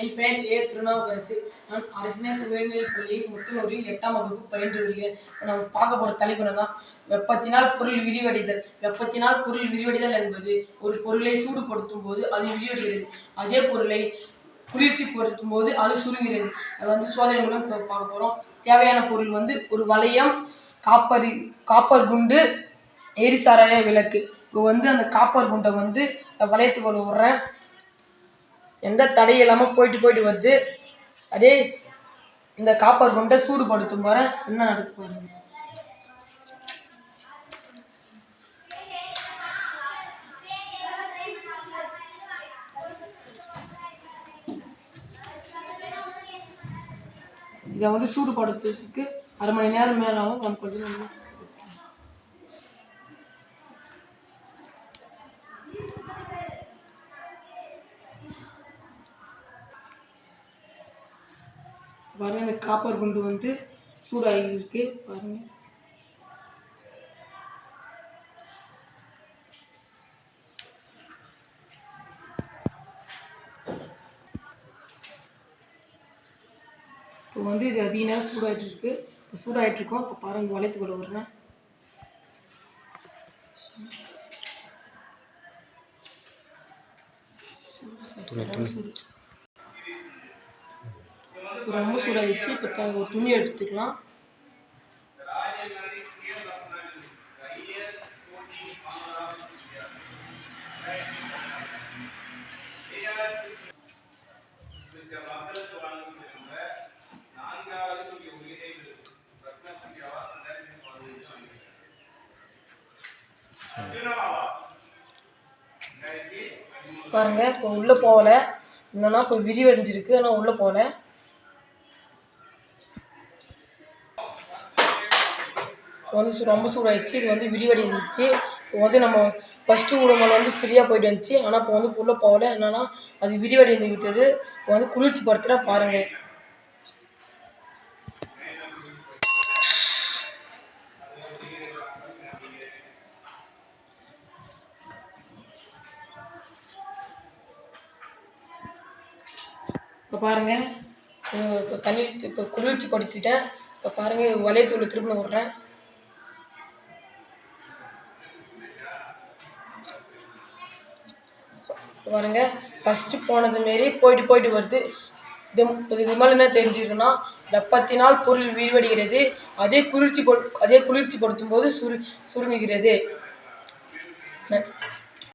என் பெயர் ஏ. திருநாவுக்கரசு. நான் அரசினர் உயர்நிலைப் பள்ளியில் முத்தனூரில் 8ஆம் வகுப்பு பயின்று வருகிறேன். நம்ம பார்க்க போகிற தலைப்பு என்னன்னா, வெப்பத்தினால் பொருள் விரிவடைதல். வெப்பத்தினால் பொருள் விரிவடைதல் என்பது ஒரு பொருளை சூடுபடுத்தும் போது அது விரிவடைகிறது. அதே பொருளை குளிர்ச்சி படுத்தும் போது அது சுருங்கிறது. அது சோதனை மூலம் பார்க்க போகிறோம். தேவையான பொருள் ஒரு வளையம், காப்பர் குண்டு, எரிசாராய விளக்கு. இப்போ அந்த காப்பர் குண்டை வளையத்துக்குள்ள விடுறேன். எந்த தடையும் இல்லாமல் போயிட்டு வருது. அதே இந்த காப்பர் குண்டை சூடுபடுத்தும் போகிறேன். என்ன நடத்து பாருங்க. இதை சூடுபடுத்துறதுக்கு அரை மணி நேரம் மேலே ஆகும். நம்ம கொஞ்சம் நேரம் பாருங்க. இந்த காப்பர் குண்டு சூடாகிருக்கு பாருங்க. இப்போ இது அதிக நேரம் சூடாகிட்டு இருக்கு. இப்போ சூடாகிட்டு இருக்கோம். இப்போ பாருங்க, வளையத்துக்குள்ள வரேன். ரொம்ப சூடாகிடுச்சு. இப்போ ஒரு துணி எடுத்துக்கலாம். பாருங்க, இப்போ உள்ளே போகல. என்னன்னா இப்போ விரிவடைஞ்சிருக்கு, ஆனால் உள்ளே போகல. இப்போ ரொம்ப சூடாகிடுச்சு. இது விரிவடைஞ்சிச்சு. இப்போ நம்ம ஃபஸ்ட்டு உடம்புல ஃப்ரீயாக போயிட்டு வந்துச்சு. ஆனால் இப்போ உள்ளே போகல. என்னன்னா அது விரிவடைந்து விட்டது. இப்போ குளிர்ச்சி படுத்துகிற பாருங்கள். இப்போ பாருங்கள், இப்போ தண்ணி இப்போ குளிர்ச்சி படுத்திட்டேன். இப்போ பாருங்கள், வளையத்துக்குள்ள திரும்ப விடுறேன். இப்போ பாருங்கள், ஃபஸ்ட்டு போனது மாரி போயிட்டு வருது. இது மேலே என்ன தெரிஞ்சுக்கணும்னா, வெப்பத்தினால் பொருள் விரிவடைகிறது. அதே குளிர்ச்சி படுத்தும் போது சுருங்குகிறது.